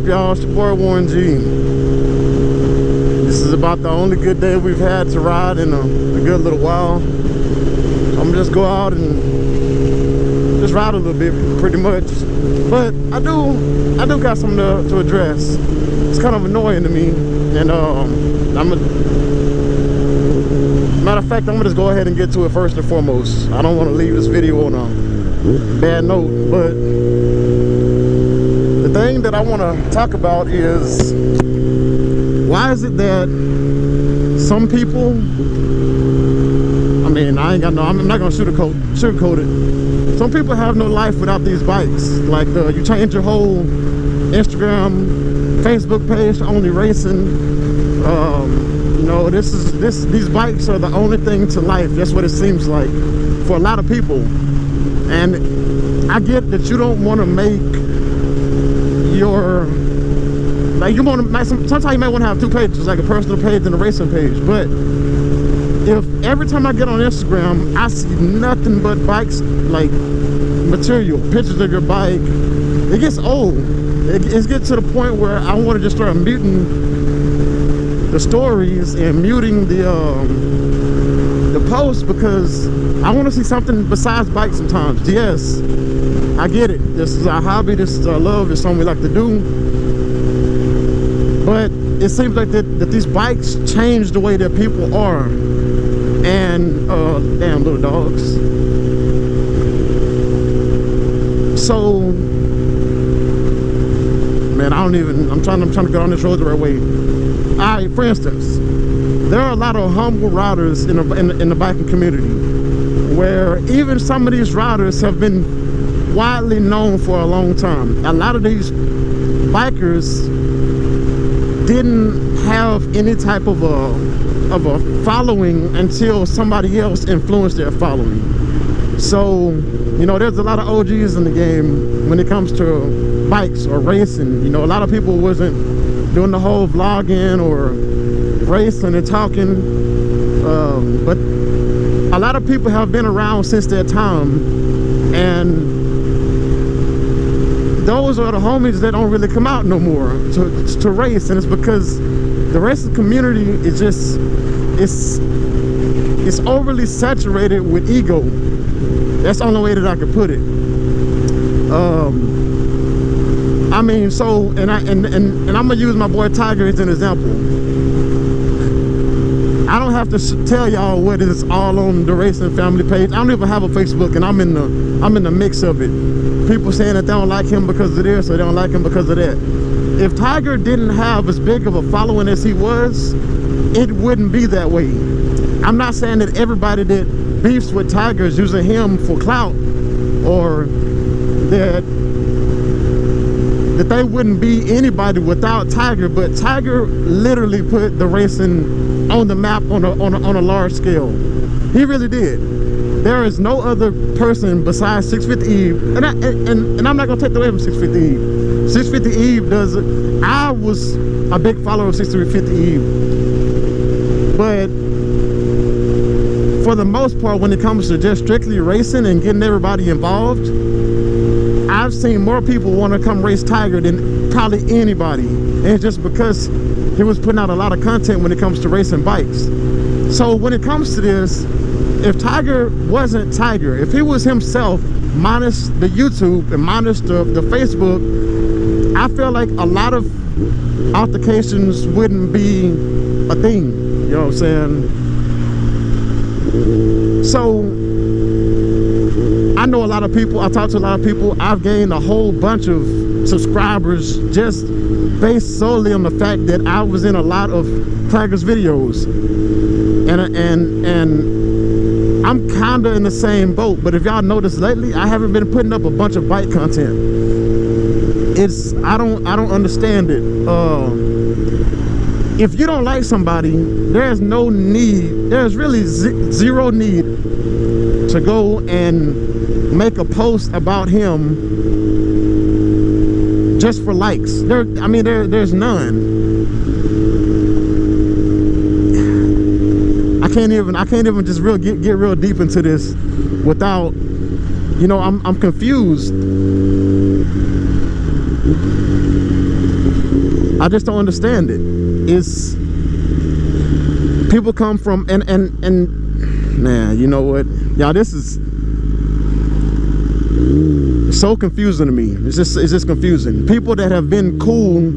y'all? It's your boy Warren G. This is about the only good day we've had to ride in a good little while. I'm gonna just go out and just ride a little bit, pretty much. But I do got something to address. It's kind of annoying to me, and matter of fact, I'm gonna just go ahead and get to it first and foremost. I don't want to leave this video on a bad note, but the thing that I want to talk about is, why is it that some people, I mean, I'm not gonna sugarcoat it. Some people have no life without these bikes. Like, you change your whole Instagram, Facebook page to only racing. You know, these bikes are the only thing to life. That's what it seems like for a lot of people. And I get that you don't want to make your, like, you want to, sometimes you might want to have two pages, like a personal page and a racing page. But if every time I get on Instagram, I see nothing but bikes, like material, pictures of your bike, it gets old. It gets to the point where I want to just start muting the stories and muting the posts, because I want to see something besides bikes sometimes. Yes, I get it. This is our hobby. This is our love. It's something we like to do. But it seems like that these bikes change the way that people are. And damn little dogs. So, man, I'm trying to get on this road the right way. Alright, for instance, there are a lot of humble riders in the biking community, where even some of these riders have been widely known for a long time. A lot of these bikers didn't have any type of a following until somebody else influenced their following. So, you know, there's a lot of OGs in the game when it comes to bikes or racing. You know, a lot of people wasn't doing the whole vlogging or racing and talking, but a lot of people have been around since that time, and those are the homies that don't really come out no more to race. And it's because the racing community is just, it's overly saturated with ego. That's the only way that I could put it. I mean, so, and I'm gonna use my boy Tiger as an example. I don't have to tell y'all what is all on the racing family page. I don't even have a Facebook, and I'm in the mix of it. People saying that they don't like him because of this, or they don't like him because of that. If Tiger didn't have as big of a following as he was, it wouldn't be that way. I'm not saying that everybody that beefs with Tiger is using him for clout, or that they wouldn't be anybody without Tiger. But Tiger literally put the racing on the map on a large scale. He really did. There is no other person besides 650 Eve, and I'm not gonna take away from 650 Eve. 650 Eve does it. I was a big follower of 650 Eve, but for the most part, when it comes to just strictly racing and getting everybody involved, I've seen more people want to come race Tiger than probably anybody. And it's just because he was putting out a lot of content when it comes to racing bikes. So when it comes to this, if Tiger wasn't Tiger, if he was himself, minus the YouTube and minus the Facebook, I feel like a lot of altercations wouldn't be a thing. You know what I'm saying? So I know a lot of people, I talk to a lot of people. I've gained a whole bunch of subscribers just based solely on the fact that I was in a lot of Tiger's videos, and I'm kind of in the same boat. But if y'all noticed lately, I haven't been putting up a bunch of bike content. I don't understand it. If you don't like somebody, there's no need, there's really zero need to go and make a post about him just for likes. There's none. I can't even just get real deep into this without, you know, I'm confused. I just don't understand it. It's people come from and man, you know what, y'all, this is so confusing to me. It's just confusing. People that have been cool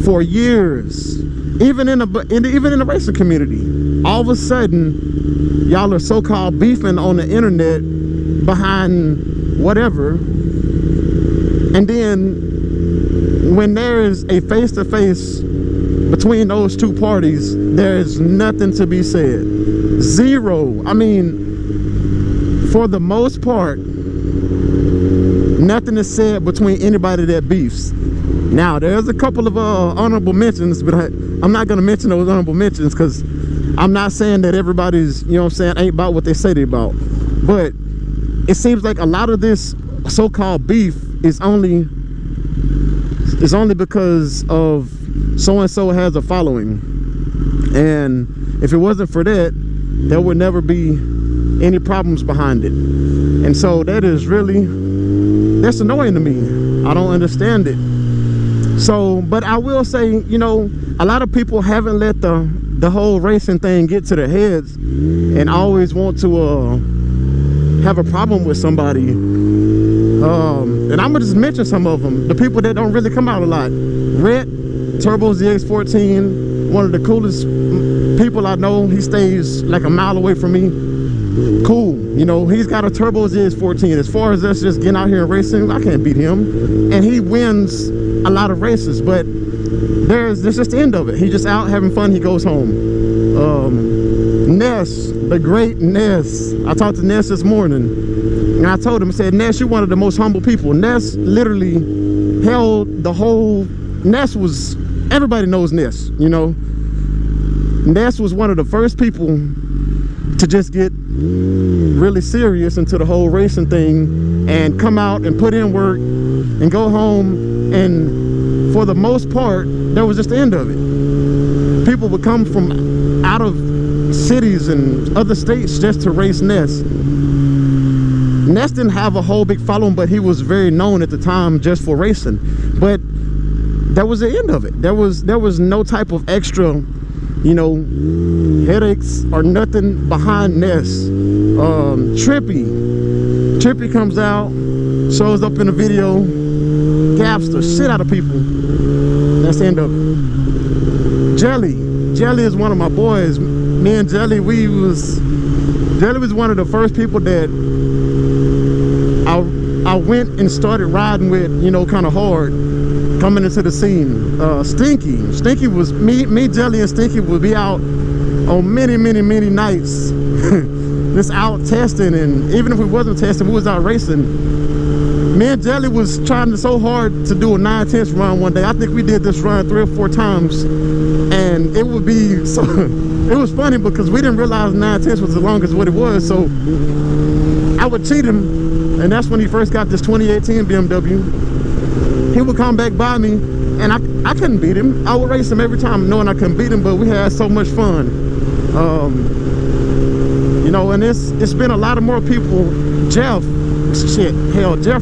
for years, even in the racing community, all of a sudden y'all are so-called beefing on the internet behind whatever, and then when there is a face-to-face between those two parties, there is nothing to be said. Zero. I mean, for the most part, nothing is said between anybody that beefs. Now, there's a couple of honorable mentions, but I'm not going to mention those honorable mentions because I'm not saying that everybody's, you know what I'm saying, ain't about what they say they about. But it seems like a lot of this so-called beef is only because of so-and-so has a following. And if it wasn't for that, there would never be any problems behind it. And so that is really, that's annoying to me. I don't understand it. So, but I will say, you know, a lot of people haven't let the whole racing thing get to their heads and always want to have a problem with somebody. And I'm gonna just mention some of them, the people that don't really come out a lot. Rhett, Turbo ZX14, one of the coolest people I know. He stays like a mile away from me. Cool, you know, he's got a Turbo ZX14. As far as us just getting out here and racing, I can't beat him. And he wins a lot of races, but there's just the end of it. He's just out having fun, he goes home. Ness, the great Ness. I talked to Ness this morning, and I told him, I said, Ness, you're one of the most humble people. Ness literally held the whole, Ness was, everybody knows Ness, you know. Ness was one of the first people to just get really serious into the whole racing thing and come out and put in work and go home, and for the most part, that was just the end of it. People would come from out of cities and other states just to race Ness. Ness didn't have a whole big following, but he was very known at the time just for racing. But that was the end of it. There was no type of extra, you know, headaches or nothing behind Ness. Trippy comes out, shows up in a video, gaps the shit out of people. That's the end of it. Jelly is one of my boys. Me and Jelly was one of the first people that I went and started riding with, you know, kind of hard coming into the scene. Stinky was me, Jelly and Stinky would be out on many nights just out testing, and even if we wasn't testing, we was out racing. Me and Jelly was trying so hard to do a 9/10 run one day. I think we did this run 3 or 4 times, and it would be so it was funny because we didn't realize 9/10 was as long as what it was. So I would cheat him, and that's when he first got this 2018 BMW. He would come back by me, and I couldn't beat him. I would race him every time knowing I couldn't beat him, but we had so much fun. You know, and it's been a lot of more people. Jeff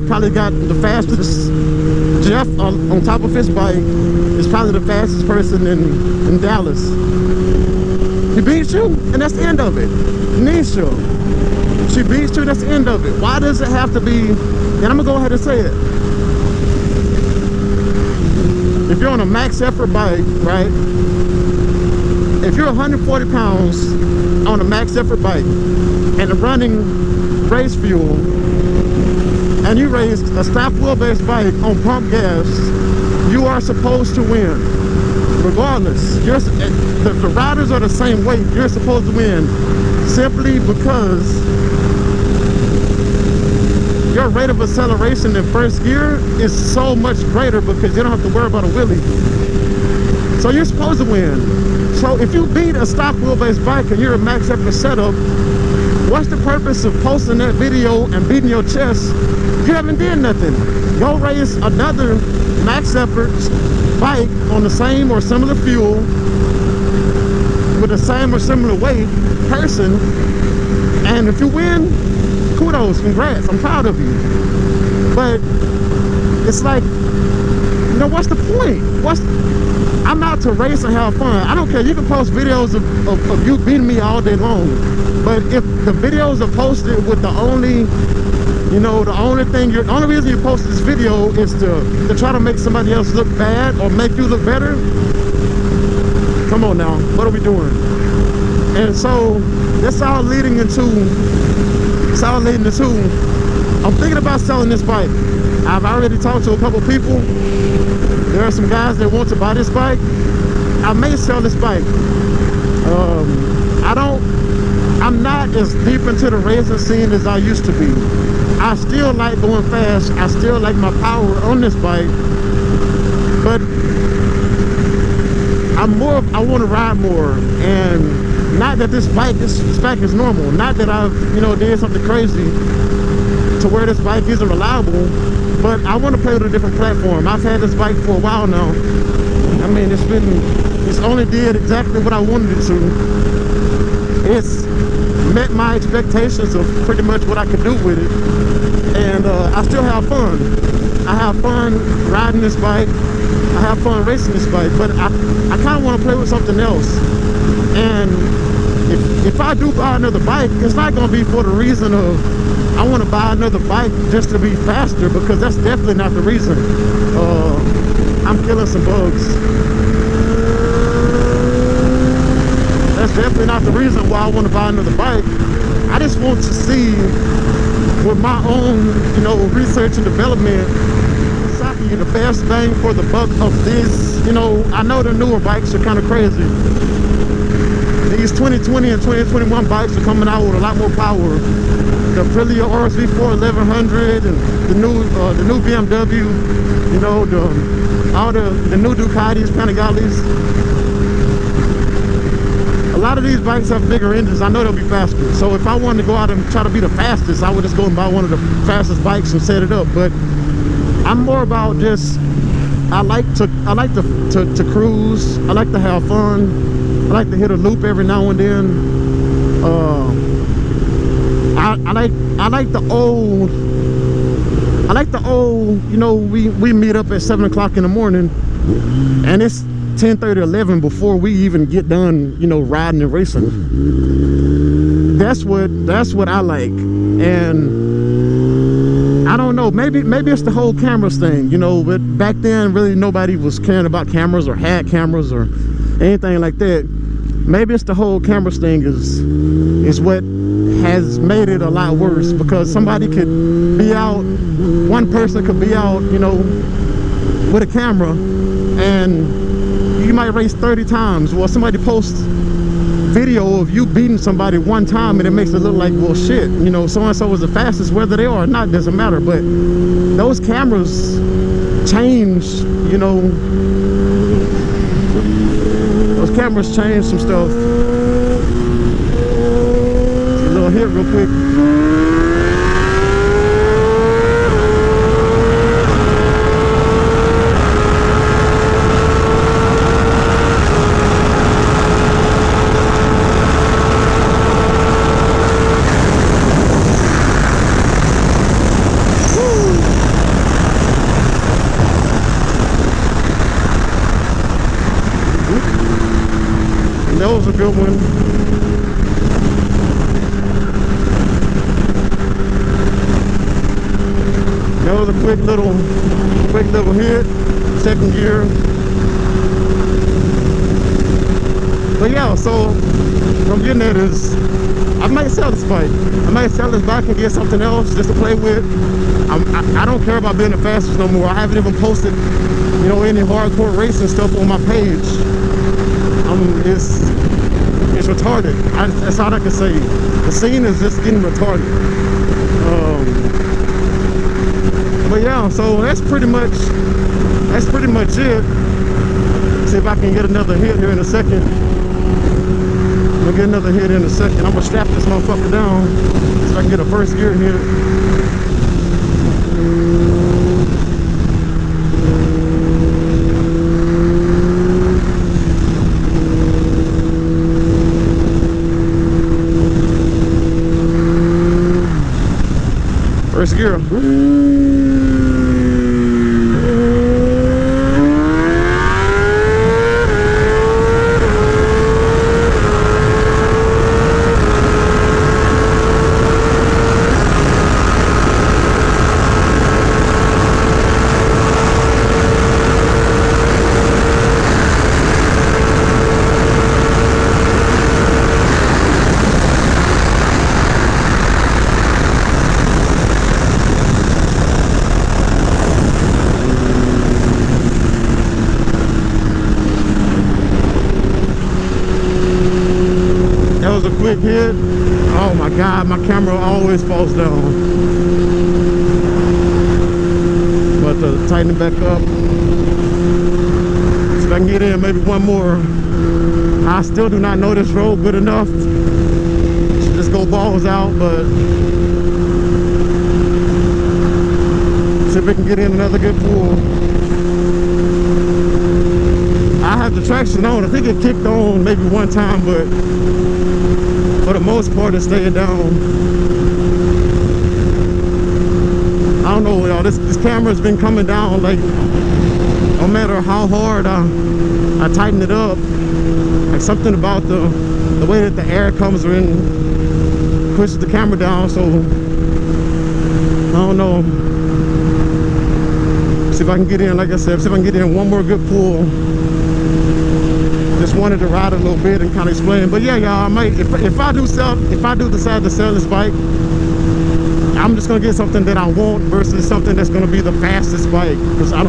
probably got the fastest. Jeff on top of his bike is probably the fastest person in Dallas. He beats you, and that's the end of it. Nisha, she beats you, that's the end of it. Why does it have to be, and I'm gonna go ahead and say it. If you're on a max effort bike, right? If you're 140 pounds on a max effort bike and running race fuel, and you race a stock wheelbase bike on pump gas, you are supposed to win. Regardless, the riders are the same weight, you're supposed to win simply because your rate of acceleration in first gear is so much greater because you don't have to worry about a wheelie. So you're supposed to win. So if you beat a stock wheelbase bike and you're a max effort setup, what's the purpose of posting that video and beating your chest? You haven't did nothing. Go race another max effort bike on the same or similar fuel with the same or similar weight person, and if you win, kudos, congrats, I'm proud of you. But it's like, you know, what's the point? I'm out to race and have fun. I don't care. You can post videos of you beating me all day long. But if the videos are posted with the only, you know, the only reason you post this video is to try to make somebody else look bad or make you look better, come on now, what are we doing? And so that's all leading into, I'm thinking about selling this bike. I've already talked to a couple people. There are some guys that want to buy this bike. I may sell this bike. I'm not as deep into the racing scene as I used to be. I still like going fast. I still like my power on this bike. But I want to ride more. And not that this bike is normal. Not that I've, you know, did something crazy to where this bike isn't reliable. But I want to play with a different platform. I've had this bike for a while now. I mean, it's only did exactly what I wanted it to. It's met my expectations of pretty much what I could do with it. And I still have fun. I have fun riding this bike. I have fun racing this bike. But I kind of want to play with something else. And if I do buy another bike, it's not going to be for the reason of I want to buy another bike just to be faster, because that's definitely not the reason. I'm killing some bugs. That's definitely not the reason why I want to buy another bike. I just want to see with my own, you know, research and development, exactly the best bang for the buck of this. You know, I know the newer bikes are kind of crazy. These 2020 and 2021 bikes are coming out with a lot more power. The Aprilia RSV4 1100 and the new BMW, you know, all the new Ducatis, Panigales. A lot of these bikes have bigger engines. I know they'll be faster. So if I wanted to go out and try to be the fastest, I would just go and buy one of the fastest bikes and set it up. But I'm more about just, I like to cruise. I like to have fun. I like to hit a loop every now and then. I like the old, you know, we meet up at 7 o'clock in the morning and it's 10:30, 11 before we even get done, you know, riding and racing. That's what I like. And I don't know, maybe it's the whole cameras thing, you know, but back then really nobody was caring about cameras or had cameras or anything like that. Maybe it's the whole cameras thing is what has made it a lot worse, because somebody could be out, one person could be out, you know, with a camera, and you might race 30 times. Well, somebody posts video of you beating somebody one time and it makes it look like, well, shit, you know, so-and-so was the fastest, whether they are or not doesn't matter. But those cameras change, you know, those cameras change some stuff. A little hit real quick. That was a good one. That was a quick little hit, second gear. But yeah, so what I'm getting at is I might sell this bike. I might sell this bike and get something else just to play with. I don't care about being the fastest no more. I haven't even posted, you know, any hardcore racing stuff on my page. It's retarded. That's all I can say. The scene is just getting retarded. But yeah, so that's pretty much it. See if I can get another hit here in a second. I'm gonna get another hit in a second. I'm gonna strap this motherfucker down so I can get a first gear hit. First gear. was a quick hit. Oh my God, my camera always falls down. But to tighten it back up. See if I can get in maybe one more. I still do not know this road good enough to just go balls out, but see if we can get in another good pull. I have the traction on. I think it kicked on maybe one time, but for the most part it stayed down. I don't know, y'all. This camera's been coming down, like, no matter how hard I tighten it up. Like, something about the way that the air comes in pushes the camera down, so I don't know. See if I can get in, like I said, see if I can get in one more good pull. Just wanted to ride a little bit and kind of explain. But yeah, y'all, I might, if I do decide to sell this bike, I'm just gonna get something that I want versus something that's gonna be the fastest bike. Because I'm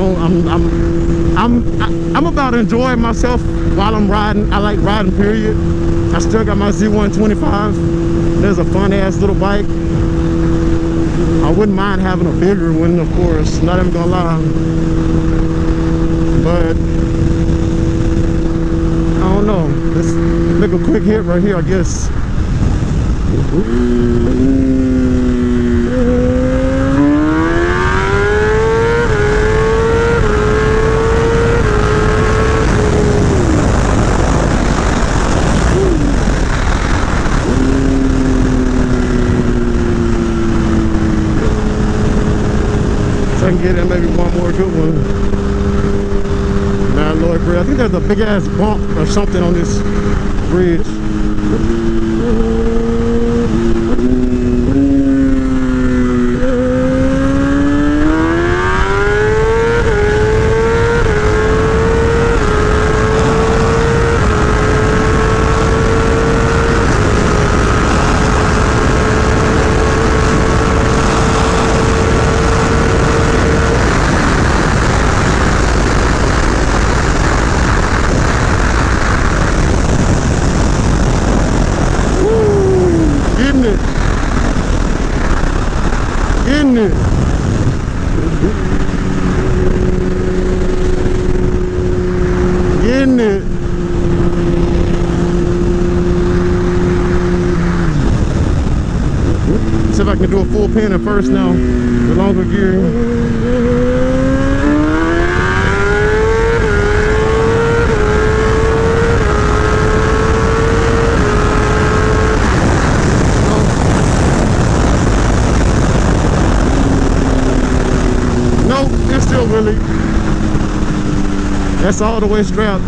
about enjoying myself while I'm riding. I like riding, period. I still got my Z125. There's a fun ass little bike. I wouldn't mind having a bigger one, of course, not even gonna lie. But I don't know. Let's make a quick hit right here, I guess. So I can get in maybe one more good one. Mad Lord Bridge. I think there's a big ass bump or something on this bridge. Getting it. Getting it. See if I can do a full pin at first now. The longer gear. It's still really, that's all the way strapped.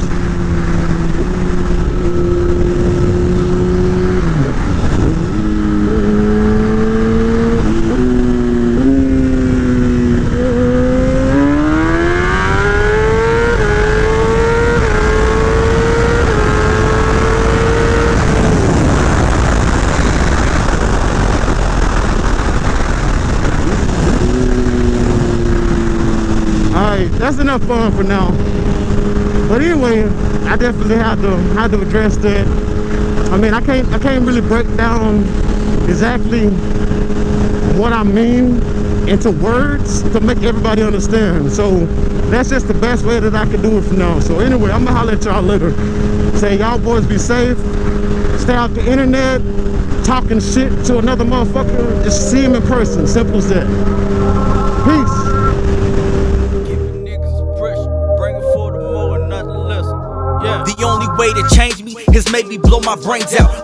That's enough fun for now. But anyway, I definitely had to address that. I mean, I can't really break down exactly what I mean into words to make everybody understand. So that's just the best way that I can do it for now. So anyway, I'm gonna holler at y'all later. Say y'all boys be safe. Stay out the internet talking shit to another motherfucker. Just see him in person. Simple as that. Peace. The only way to change me is maybe blow my brains out.